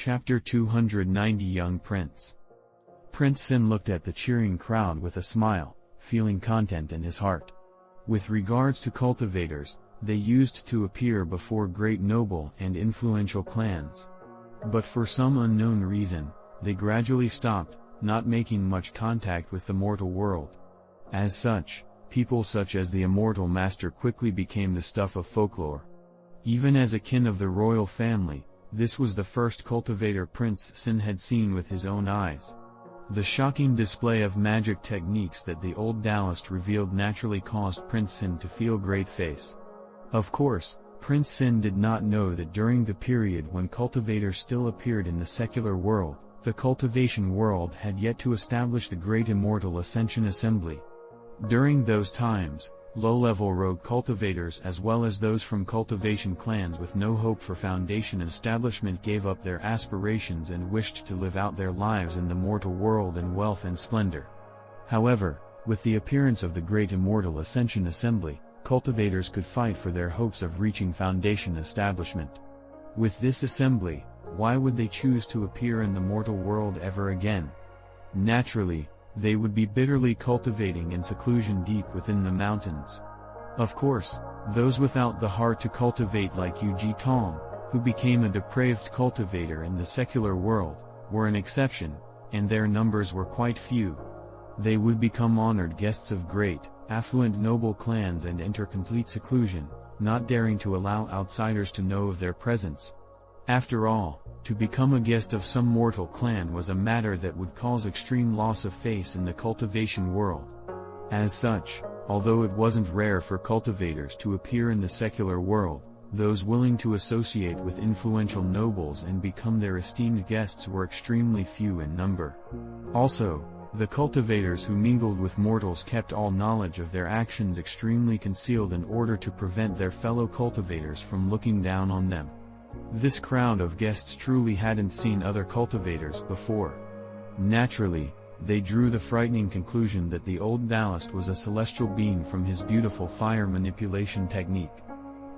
Chapter 290 Young Prince. Prince Sin looked at the cheering crowd with a smile, feeling content in his heart. With regards to cultivators, they used to appear before great noble and influential clans. But for some unknown reason, they gradually stopped, not making much contact with the mortal world. As such, people such as the Immortal Master quickly became the stuff of folklore. Even as a kin of the royal family, this was the first cultivator Prince Sin had seen with his own eyes. The shocking display of magic techniques that the old Taoist revealed naturally caused Prince Sin to feel great face. Of course, Prince Sin did not know that during the period when cultivators still appeared in the secular world, the cultivation world had yet to establish the Great Immortal Ascension Assembly. During those times, low-level rogue cultivators as well as those from cultivation clans with no hope for foundation establishment gave up their aspirations and wished to live out their lives in the mortal world in wealth and splendor. However, with the appearance of the Great Immortal Ascension Assembly, cultivators could fight for their hopes of reaching foundation establishment. With this assembly, why would they choose to appear in the mortal world ever again? Naturally, they would be bitterly cultivating in seclusion deep within the mountains. Of course, those without the heart to cultivate like Yu Ji Tong, who became a depraved cultivator in the secular world, were an exception, and their numbers were quite few. They would become honored guests of great, affluent noble clans and enter complete seclusion, not daring to allow outsiders to know of their presence. After all, to become a guest of some mortal clan was a matter that would cause extreme loss of face in the cultivation world. As such, although it wasn't rare for cultivators to appear in the secular world, those willing to associate with influential nobles and become their esteemed guests were extremely few in number. Also, the cultivators who mingled with mortals kept all knowledge of their actions extremely concealed in order to prevent their fellow cultivators from looking down on them. This crowd of guests truly hadn't seen other cultivators before. Naturally, they drew the frightening conclusion that the old Taoist was a celestial being from his beautiful fire manipulation technique.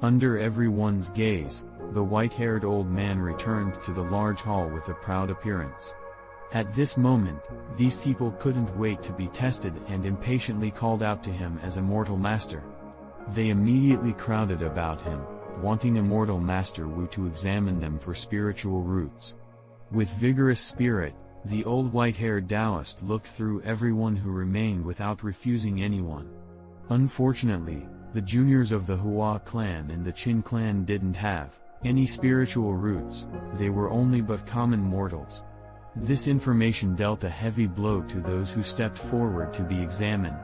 Under everyone's gaze, the white-haired old man returned to the large hall with a proud appearance. At this moment, these people couldn't wait to be tested and impatiently called out to him as Immortal Master. They immediately crowded about him, wanting Immortal Master Wu to examine them for spiritual roots. With vigorous spirit, the old white-haired Taoist looked through everyone who remained without refusing anyone. Unfortunately, the juniors of the Hua clan and the Qin clan didn't have any spiritual roots, they were only but common mortals. This information dealt a heavy blow to those who stepped forward to be examined.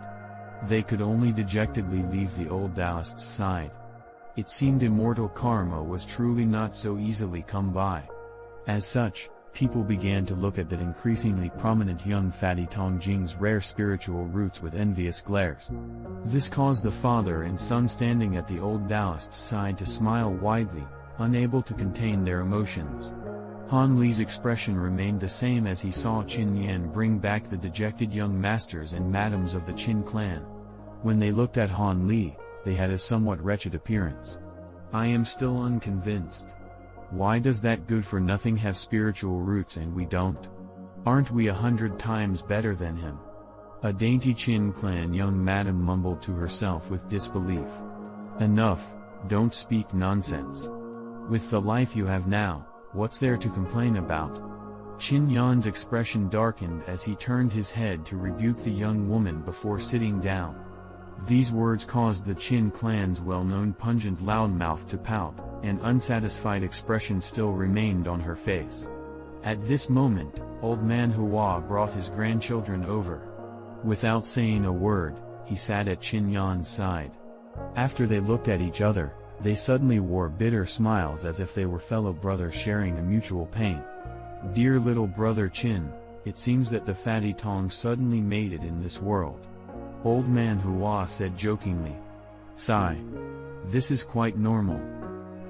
They could only dejectedly leave the old Taoist's side. It seemed immortal karma was truly not so easily come by. As such, people began to look at that increasingly prominent young fatty Tongjing's rare spiritual roots with envious glares. This caused the father and son standing at the old Taoist's side to smile widely, unable to contain their emotions. Han Li's expression remained the same as he saw Qin Yan bring back the dejected young masters and madams of the Qin clan. When they looked at Han Li, they had a somewhat wretched appearance. I am still unconvinced. Why does that good-for-nothing have spiritual roots and we don't? Aren't we 100 times better than him? A dainty Qin clan young madam mumbled to herself with disbelief. Enough, don't speak nonsense. With the life you have now, what's there to complain about? Qin Yan's expression darkened as he turned his head to rebuke the young woman before sitting down. These words caused the Qin clan's well-known pungent loudmouth to pout, an unsatisfied expression still remained on her face. At this moment, old man Hua brought his grandchildren over. Without saying a word, he sat at Qin Yan's side. After they looked at each other, they suddenly wore bitter smiles as if they were fellow brothers sharing a mutual pain. Dear little brother Qin, it seems that the fatty Tong suddenly made it in this world. Old man Hua said jokingly. Sigh. This is quite normal.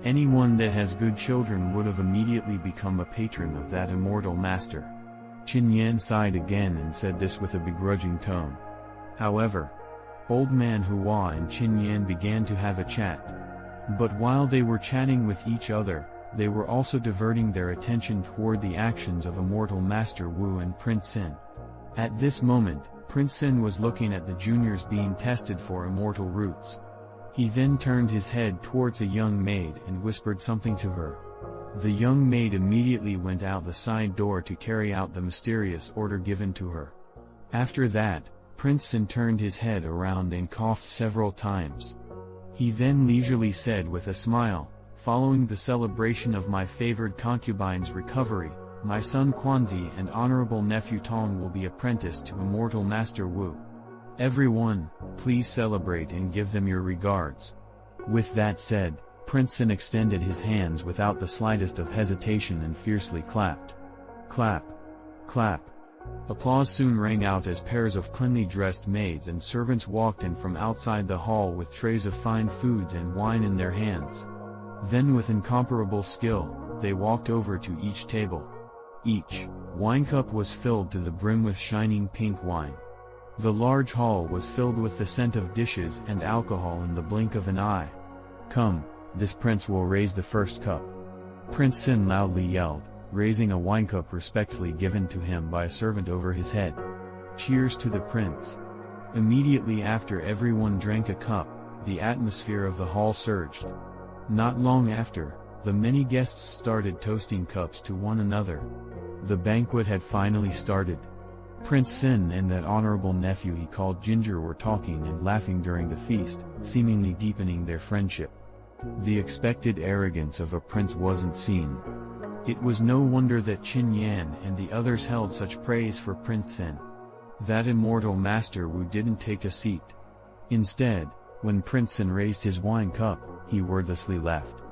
Anyone that has good children would have immediately become a patron of that immortal master. Qin Yan sighed again and said this with a begrudging tone. However, old man Hua and Qin Yan began to have a chat. But while they were chatting with each other, they were also diverting their attention toward the actions of Immortal Master Wu and Prince Sin. At this moment, Prince Sin was looking at the juniors being tested for immortal roots. He then turned his head towards a young maid and whispered something to her. The young maid immediately went out the side door to carry out the mysterious order given to her. After that, Prince Sin turned his head around and coughed several times. He then leisurely said with a smile, "Following the celebration of my favored concubine's recovery, my son Quanzi and honorable nephew Tong will be apprenticed to Immortal Master Wu. Everyone, please celebrate and give them your regards." With that said, Prince Sin extended his hands without the slightest of hesitation and fiercely clapped. Clap! Clap! Applause soon rang out as pairs of cleanly dressed maids and servants walked in from outside the hall with trays of fine foods and wine in their hands. Then with incomparable skill, they walked over to each table. Each wine cup was filled to the brim with shining pink wine. The large hall was filled with the scent of dishes and alcohol in the blink of an eye. "Come, this prince will raise the first cup." Prince Sin loudly yelled, raising a wine cup respectfully given to him by a servant over his head. "Cheers to the prince." Immediately after everyone drank a cup, the atmosphere of the hall surged. Not long after, the many guests started toasting cups to one another. The banquet had finally started. Prince Sin and that honorable nephew he called Ginger were talking and laughing during the feast, seemingly deepening their friendship. The expected arrogance of a prince wasn't seen. It was no wonder that Qin Yan and the others held such praise for Prince Sin. That Immortal Master Wu didn't take a seat. Instead, when Prince Sin raised his wine cup, he wordlessly left.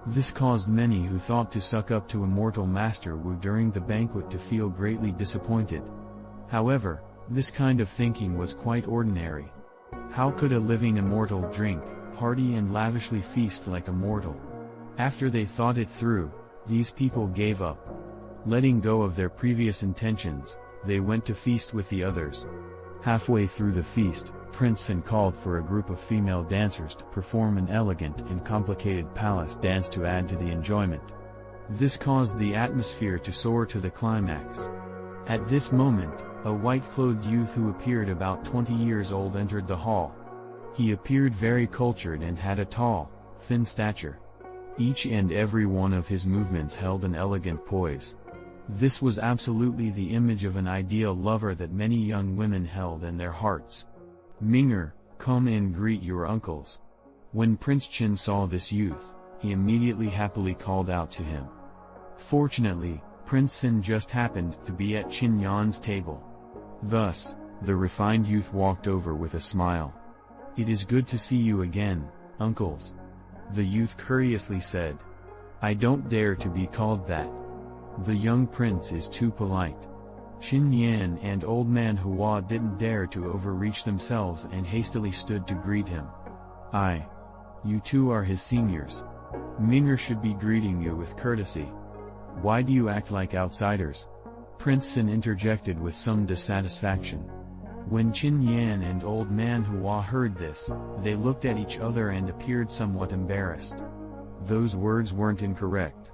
This caused many who thought to suck up to Immortal Master Wu during the banquet to feel greatly disappointed. However, this kind of thinking was quite ordinary. How could a living immortal drink, party and lavishly feast like a mortal? After they thought it through, these people gave up. Letting go of their previous intentions, they went to feast with the others. Halfway through the feast, Prince Sin called for a group of female dancers to perform an elegant and complicated palace dance to add to the enjoyment. This caused the atmosphere to soar to the climax. At this moment, a white-clothed youth who appeared about 20 years old entered the hall. He appeared very cultured and had a tall, thin stature. Each and every one of his movements held an elegant poise. This was absolutely the image of an ideal lover that many young women held in their hearts. "Ming'er, come and greet your uncles." When Prince Qin saw this youth, he immediately happily called out to him. Fortunately, Prince Sin just happened to be at Qin Yan's table. Thus, the refined youth walked over with a smile. "It is good to see you again, uncles." The youth courteously said. "I don't dare to be called that. The young prince is too polite." Qin Yan and Old Man Hua didn't dare to overreach themselves and hastily stood to greet him. You two are his seniors. Ming'er should be greeting you with courtesy. Why do you act like outsiders?" Prince Sin interjected with some dissatisfaction. When Qin Yan and Old Man Hua heard this, they looked at each other and appeared somewhat embarrassed. Those words weren't incorrect.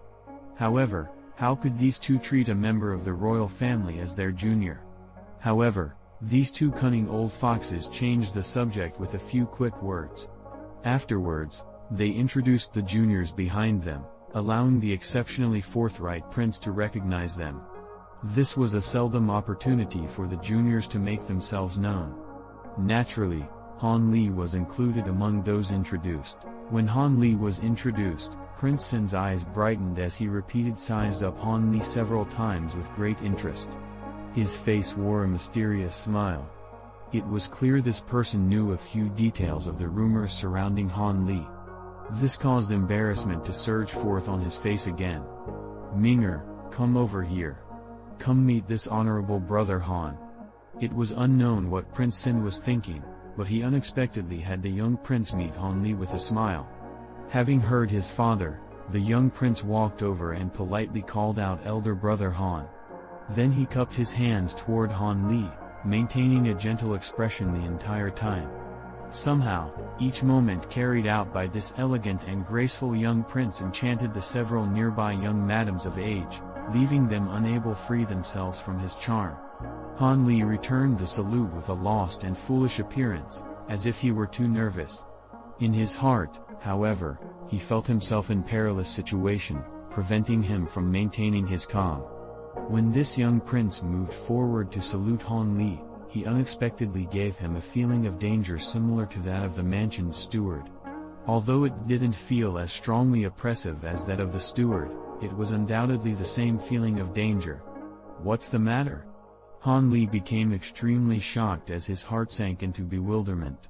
However, how could these two treat a member of the royal family as their junior? However, these two cunning old foxes changed the subject with a few quick words. Afterwards, they introduced the juniors behind them, allowing the exceptionally forthright prince to recognize them. This was a seldom opportunity for the juniors to make themselves known. Naturally, Han Li was included among those introduced. When Han Li was introduced, Prince Sin's eyes brightened as he repeated sized up Han Li several times with great interest. His face wore a mysterious smile. It was clear this person knew a few details of the rumors surrounding Han Li. This caused embarrassment to surge forth on his face again. "Ming'er, come over here. Come meet this honorable brother Han." It was unknown what Prince Sin was thinking, but he unexpectedly had the young prince meet Han Li with a smile. Having heard his father, the young prince walked over and politely called out elder brother Han. Then he cupped his hands toward Han Li, maintaining a gentle expression the entire time. Somehow, each moment carried out by this elegant and graceful young prince enchanted the several nearby young madams of age, leaving them unable to free themselves from his charm. Han Li returned the salute with a lost and foolish appearance, as if he were too nervous. In his heart, however, he felt himself in perilous situation, preventing him from maintaining his calm. When this young prince moved forward to salute Han Li, he unexpectedly gave him a feeling of danger similar to that of the mansion's steward. Although it didn't feel as strongly oppressive as that of the steward, it was undoubtedly the same feeling of danger. "What's the matter?" Han Li became extremely shocked as his heart sank into bewilderment.